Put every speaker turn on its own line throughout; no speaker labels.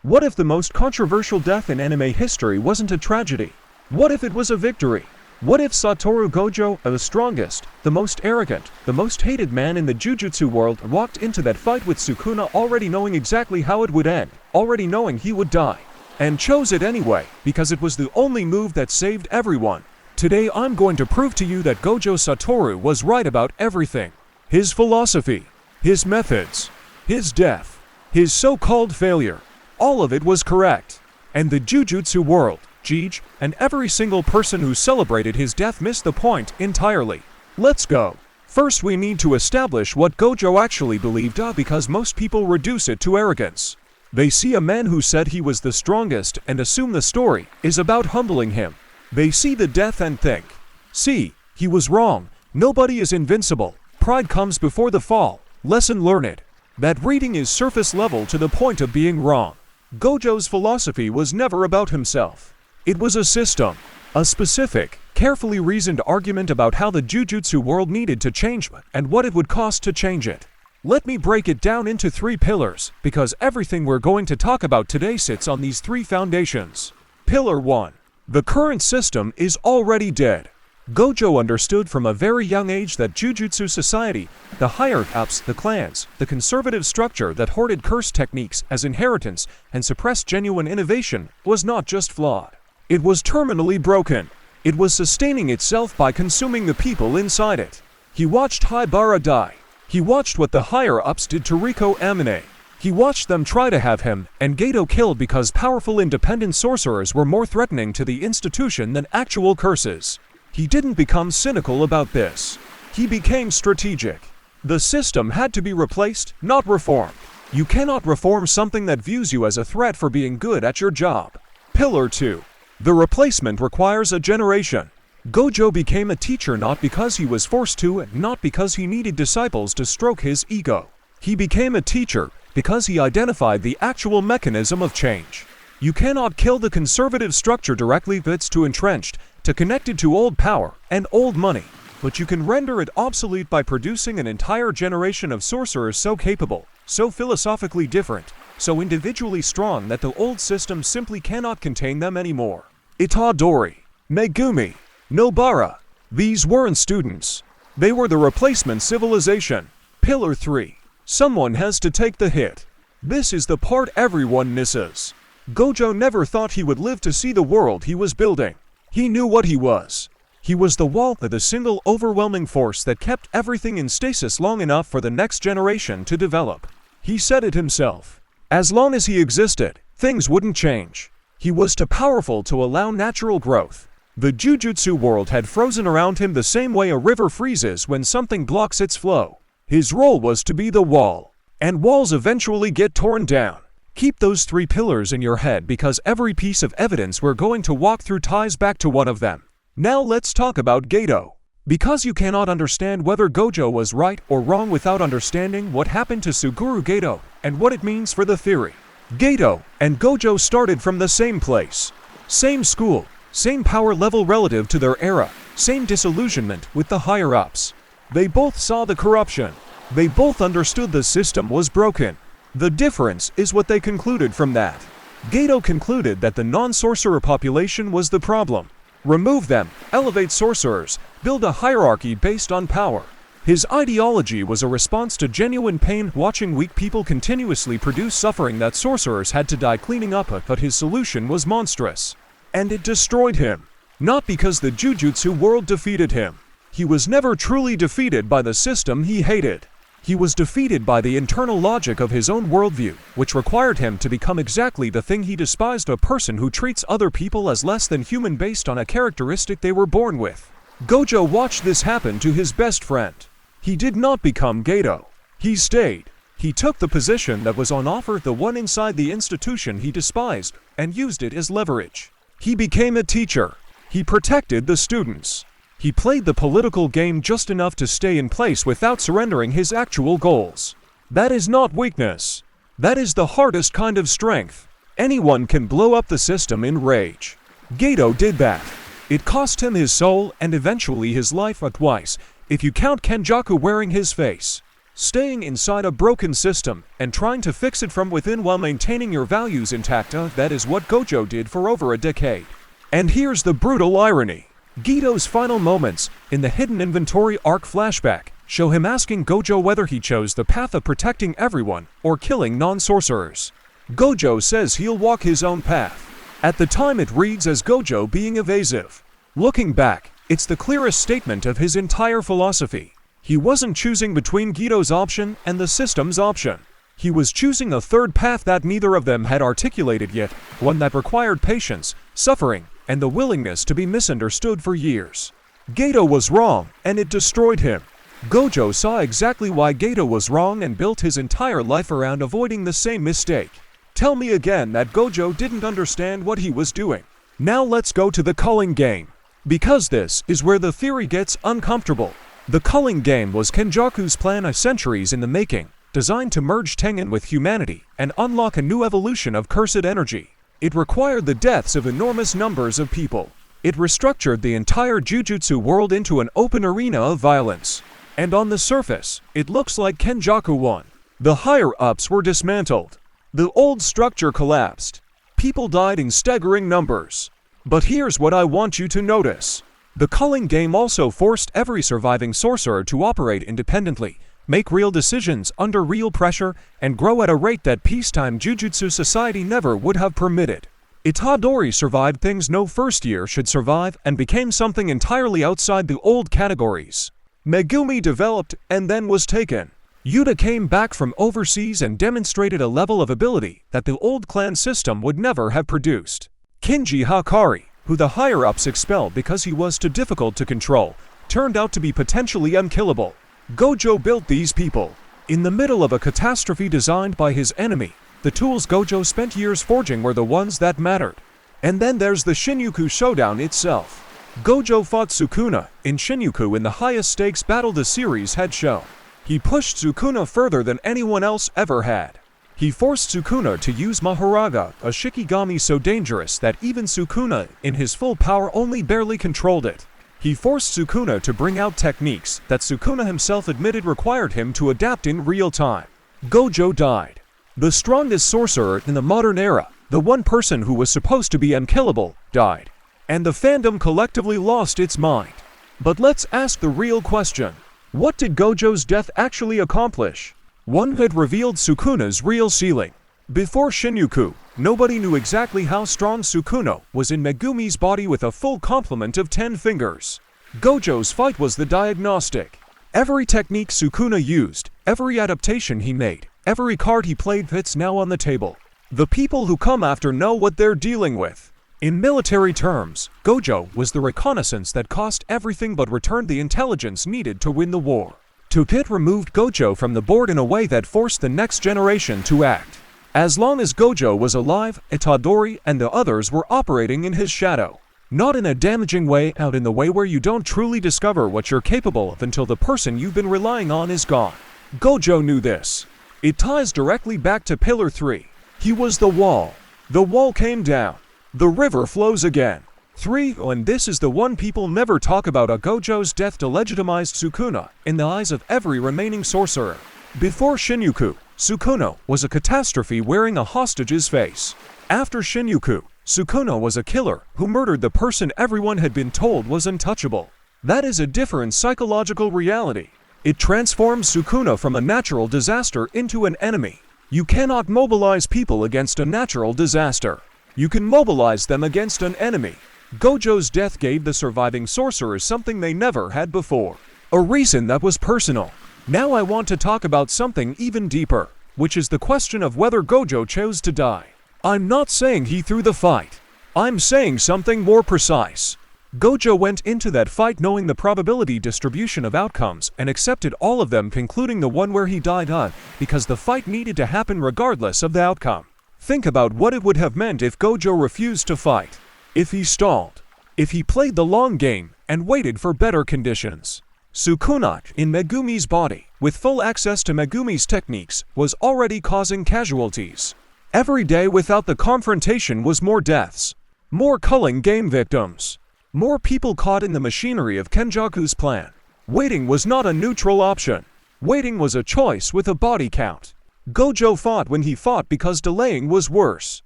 What if the most controversial death in anime history wasn't a tragedy? What if it was a victory? What if Satoru Gojo, the strongest, the most arrogant, the most hated man in the Jujutsu world, walked into that fight with Sukuna already knowing exactly how it would end, already knowing he would die, and chose it anyway, because it was the only move that saved everyone? Today I'm going to prove to you that Gojo Satoru was right about everything. His philosophy, his methods, his death, his so-called failure. All of it was correct. And the Jujutsu world, Jeej, and every single person who celebrated his death missed the point entirely. Let's go. First we need to establish what Gojo actually believed because most people reduce it to arrogance. They see a man who said he was the strongest and assume the story is about humbling him. They see the death and think, see, he was wrong, nobody is invincible, pride comes before the fall, lesson learned. That reading is surface level to the point of being wrong. Gojo's philosophy was never about himself. It was a system, a specific, carefully reasoned argument about how the Jujutsu world needed to change and what it would cost to change it. Let me break it down into 3 pillars, because everything we're going to talk about today sits on these 3 foundations. Pillar 1. The current system is already dead. Gojo understood from a very young age that Jujutsu society, the higher-ups, the clans, the conservative structure that hoarded curse techniques as inheritance and suppressed genuine innovation, was not just flawed. It was terminally broken. It was sustaining itself by consuming the people inside it. He watched Haibara die. He watched what the higher-ups did to Riko Amine. He watched them try to have him and Gato killed because powerful independent sorcerers were more threatening to the institution than actual curses. He didn't become cynical about this. He became strategic. The system had to be replaced, not reformed. You cannot reform something that views you as a threat for being good at your job. Pillar 2. The replacement requires a generation. Gojo became a teacher not because he was forced to, not because he needed disciples to stroke his ego. He became a teacher because he identified the actual mechanism of change. You cannot kill the conservative structure directly, but it's too entrenched, to connected to old power and old money, but you can render it obsolete by producing an entire generation of sorcerers so capable, so philosophically different, so individually strong that the old system simply cannot contain them anymore. Itadori, Megumi, Nobara, these weren't students. They were the replacement civilization. Pillar 3. Someone has to take the hit. This is the part everyone misses. Gojo never thought he would live to see the world he was building. He knew what he was. He was the wall, the single overwhelming force that kept everything in stasis long enough for the next generation to develop. He said it himself. As long as he existed, things wouldn't change. He was too powerful to allow natural growth. The Jujutsu world had frozen around him the same way a river freezes when something blocks its flow. His role was to be the wall. And walls eventually get torn down. Keep those 3 pillars in your head because every piece of evidence we're going to walk through ties back to one of them. Now let's talk about Gato. Because you cannot understand whether Gojo was right or wrong without understanding what happened to Suguru Gato and what it means for the theory. Gato and Gojo started from the same place. Same school, same power level relative to their era, same disillusionment with the higher-ups. They both saw the corruption. They both understood the system was broken. The difference is what they concluded from that. Gato concluded that the non-sorcerer population was the problem. Remove them, elevate sorcerers, build a hierarchy based on power. His ideology was a response to genuine pain watching weak people continuously produce suffering that sorcerers had to die cleaning up, but his solution was monstrous. And it destroyed him. Not because the Jujutsu world defeated him. He was never truly defeated by the system he hated. He was defeated by the internal logic of his own worldview, which required him to become exactly the thing he despised: a person who treats other people as less than human based on a characteristic they were born with. Gojo watched this happen to his best friend. He did not become Gato. He stayed. He took the position that was on offer, the one inside the institution he despised, and used it as leverage. He became a teacher. He protected the students. He played the political game just enough to stay in place without surrendering his actual goals. That is not weakness. That is the hardest kind of strength. Anyone can blow up the system in rage. Gato did that. It cost him his soul and eventually his life twice, if you count Kenjaku wearing his face. Staying inside a broken system and trying to fix it from within while maintaining your values intact, that is what Gojo did for over a decade. And here's the brutal irony. Gedo's final moments in the Hidden Inventory arc flashback show him asking Gojo whether he chose the path of protecting everyone or killing non-sorcerers. Gojo says he'll walk his own path. At the time it reads as Gojo being evasive. Looking back, it's the clearest statement of his entire philosophy. He wasn't choosing between Gedo's option and the system's option. He was choosing a third path that neither of them had articulated yet, one that required patience, suffering, and the willingness to be misunderstood for years. Gedo was wrong, and it destroyed him. Gojo saw exactly why Gedo was wrong and built his entire life around avoiding the same mistake. Tell me again that Gojo didn't understand what he was doing. Now let's go to the culling game. Because this is where the theory gets uncomfortable. The culling game was Kenjaku's plan of centuries in the making, designed to merge Tengen with humanity and unlock a new evolution of cursed energy. It required the deaths of enormous numbers of people. It restructured the entire Jujutsu world into an open arena of violence. And on the surface, it looks like Kenjaku won. The higher-ups were dismantled. The old structure collapsed. People died in staggering numbers. But here's what I want you to notice. The culling game also forced every surviving sorcerer to operate independently, make real decisions under real pressure, and grow at a rate that peacetime Jujutsu society never would have permitted. Itadori survived things no first year should survive and became something entirely outside the old categories. Megumi developed and then was taken. Yuta came back from overseas and demonstrated a level of ability that the old clan system would never have produced. Kinji Hakari, who the higher-ups expelled because he was too difficult to control, turned out to be potentially unkillable. Gojo built these people. In the middle of a catastrophe designed by his enemy, the tools Gojo spent years forging were the ones that mattered. And then there's the Shinjuku showdown itself. Gojo fought Sukuna in Shinjuku in the highest stakes battle the series had shown. He pushed Sukuna further than anyone else ever had. He forced Sukuna to use Mahoraga, a Shikigami so dangerous that even Sukuna, in his full power, only barely controlled it. He forced Sukuna to bring out techniques that Sukuna himself admitted required him to adapt in real time. Gojo died. The strongest sorcerer in the modern era, the one person who was supposed to be unkillable, died. And the fandom collectively lost its mind. But let's ask the real question. What did Gojo's death actually accomplish? One had revealed Sukuna's real ceiling. Before Shinjuku, nobody knew exactly how strong Sukuna was in Megumi's body with a full complement of 10 fingers. Gojo's fight was the diagnostic. Every technique Sukuna used, every adaptation he made, every card he played fits now on the table. The people who come after know what they're dealing with. In military terms, Gojo was the reconnaissance that cost everything but returned the intelligence needed to win the war. Pit removed Gojo from the board in a way that forced the next generation to act. As long as Gojo was alive, Itadori and the others were operating in his shadow. Not in a damaging way, out in the way where you don't truly discover what you're capable of until the person you've been relying on is gone. Gojo knew this. It ties directly back to Pillar 3. He was the wall. The wall came down. The river flows again. 3. And this is the one people never talk about. Gojo's death delegitimized Sukuna in the eyes of every remaining sorcerer. Before Shinjuku, Sukuna was a catastrophe wearing a hostage's face. After Shinjuku, Sukuna was a killer who murdered the person everyone had been told was untouchable. That is a different psychological reality. It transforms Sukuna from a natural disaster into an enemy. You cannot mobilize people against a natural disaster. You can mobilize them against an enemy. Gojo's death gave the surviving sorcerers something they never had before. A reason that was personal. Now I want to talk about something even deeper, which is the question of whether Gojo chose to die. I'm not saying he threw the fight. I'm saying something more precise. Gojo went into that fight knowing the probability distribution of outcomes and accepted all of them, concluding the one where he died on, because the fight needed to happen regardless of the outcome. Think about what it would have meant if Gojo refused to fight. If he stalled. If he played the long game and waited for better conditions. Sukuna, in Megumi's body, with full access to Megumi's techniques, was already causing casualties. Every day without the confrontation was more deaths. More culling game victims. More people caught in the machinery of Kenjaku's plan. Waiting was not a neutral option. Waiting was a choice with a body count. Gojo fought when he fought because delaying was worse.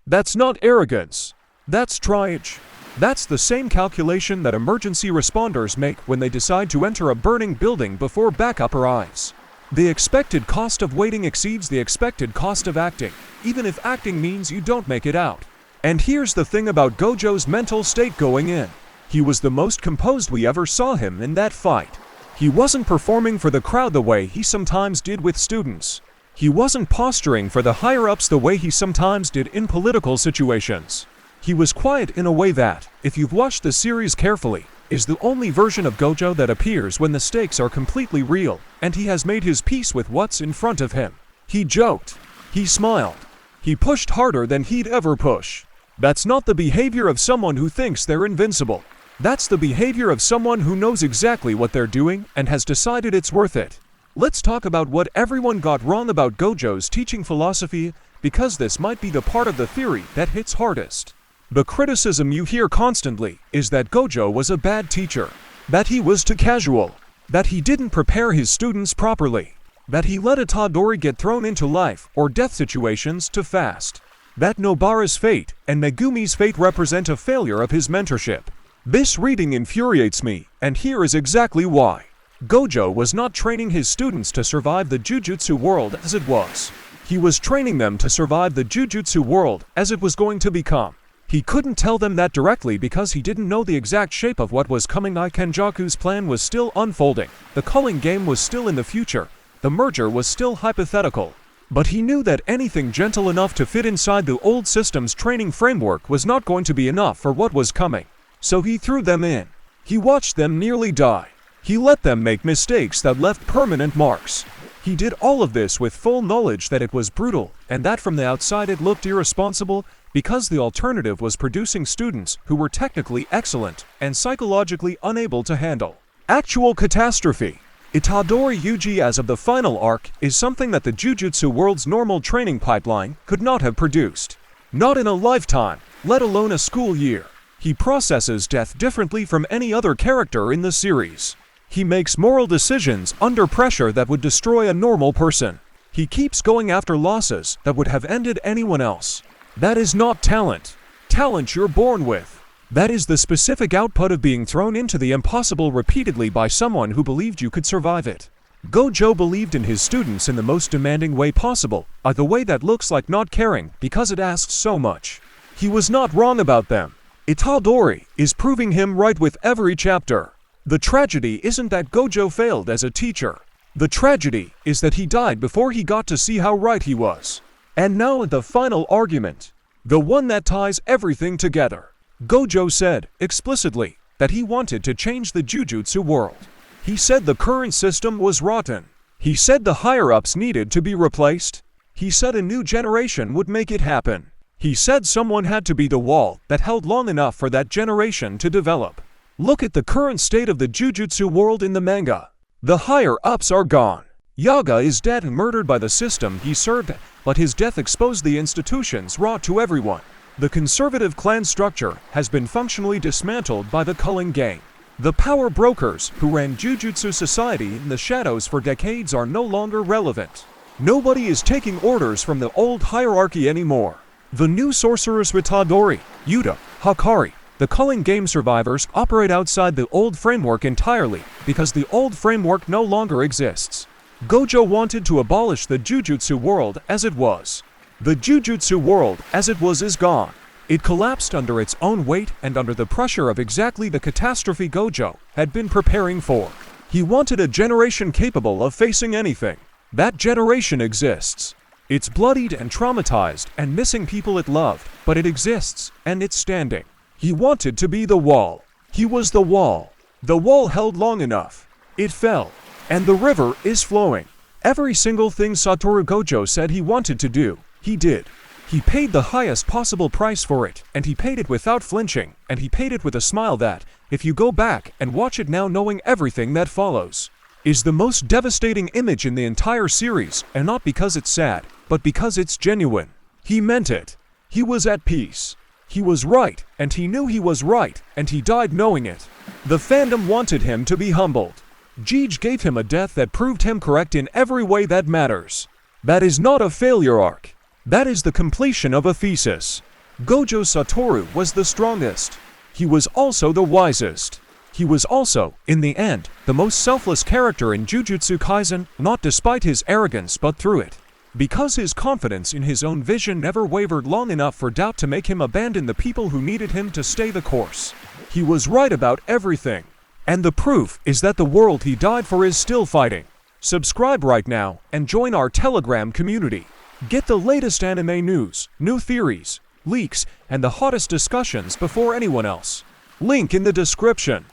That's not arrogance. That's triage. That's the same calculation that emergency responders make when they decide to enter a burning building before backup arrives. The expected cost of waiting exceeds the expected cost of acting, even if acting means you don't make it out. And here's the thing about Gojo's mental state going in. He was the most composed we ever saw him in that fight. He wasn't performing for the crowd the way he sometimes did with students. He wasn't posturing for the higher-ups the way he sometimes did in political situations. He was quiet in a way that, if you've watched the series carefully, is the only version of Gojo that appears when the stakes are completely real, and he has made his peace with what's in front of him. He joked. He smiled. He pushed harder than he'd ever push. That's not the behavior of someone who thinks they're invincible. That's the behavior of someone who knows exactly what they're doing and has decided it's worth it. Let's talk about what everyone got wrong about Gojo's teaching philosophy, because this might be the part of the theory that hits hardest. The criticism you hear constantly is that Gojo was a bad teacher, that he was too casual, that he didn't prepare his students properly, that he let Itadori get thrown into life or death situations too fast, that Nobara's fate and Megumi's fate represent a failure of his mentorship. This reading infuriates me, and here is exactly why. Gojo was not training his students to survive the Jujutsu world as it was. He was training them to survive the Jujutsu world as it was going to become. He couldn't tell them that directly because he didn't know the exact shape of what was coming. Kenjaku's plan was still unfolding, the culling game was still in the future, the merger was still hypothetical. But he knew that anything gentle enough to fit inside the old system's training framework was not going to be enough for what was coming. So he threw them in. He watched them nearly die. He let them make mistakes that left permanent marks. He did all of this with full knowledge that it was brutal, and that from the outside it looked irresponsible, because the alternative was producing students who were technically excellent and psychologically unable to handle actual catastrophe. Itadori Yuji as of the final arc is something that the Jujutsu world's normal training pipeline could not have produced. Not in a lifetime, let alone a school year. He processes death differently from any other character in the series. He makes moral decisions under pressure that would destroy a normal person. He keeps going after losses that would have ended anyone else. That is not talent. Talent you're born with. That is the specific output of being thrown into the impossible repeatedly by someone who believed you could survive it. Gojo believed in his students in the most demanding way possible, the way that looks like not caring because it asks so much. He was not wrong about them. Itadori is proving him right with every chapter. The tragedy isn't that Gojo failed as a teacher. The tragedy is that he died before he got to see how right he was. And now the final argument, the one that ties everything together. Gojo said, explicitly, that he wanted to change the Jujutsu world. He said the current system was rotten. He said the higher-ups needed to be replaced. He said a new generation would make it happen. He said someone had to be the wall that held long enough for that generation to develop. Look at the current state of the Jujutsu world in the manga. The higher-ups are gone. Yaga is dead and murdered by the system he served, but his death exposed the institutions raw to everyone. The conservative clan structure has been functionally dismantled by the culling gang. The power brokers who ran Jujutsu society in the shadows for decades are no longer relevant. Nobody is taking orders from the old hierarchy anymore. The new sorcerers Itadori, Yuta, Hakari, the culling game survivors operate outside the old framework entirely because the old framework no longer exists. Gojo wanted to abolish the Jujutsu world as it was. The Jujutsu world as it was is gone. It collapsed under its own weight and under the pressure of exactly the catastrophe Gojo had been preparing for. He wanted a generation capable of facing anything. That generation exists. It's bloodied and traumatized and missing people it loved, but it exists, and it's standing. He wanted to be the wall. He was the wall. The wall held long enough. It fell. And the river is flowing. Every single thing Satoru Gojo said he wanted to do, he did. He paid the highest possible price for it, and he paid it without flinching, and he paid it with a smile that, if you go back and watch it now knowing everything that follows, is the most devastating image in the entire series, and not because it's sad, but because it's genuine. He meant it. He was at peace. He was right, and he knew he was right, and he died knowing it. The fandom wanted him to be humbled. Jeej gave him a death that proved him correct in every way that matters. That is not a failure arc. That is the completion of a thesis. Gojo Satoru was the strongest. He was also the wisest. He was also, in the end, the most selfless character in Jujutsu Kaisen, not despite his arrogance but through it. Because his confidence in his own vision never wavered long enough for doubt to make him abandon the people who needed him to stay the course. He was right about everything. And the proof is that the world he died for is still fighting. Subscribe right now and join our Telegram community. Get the latest anime news, new theories, leaks, and the hottest discussions before anyone else. Link in the description.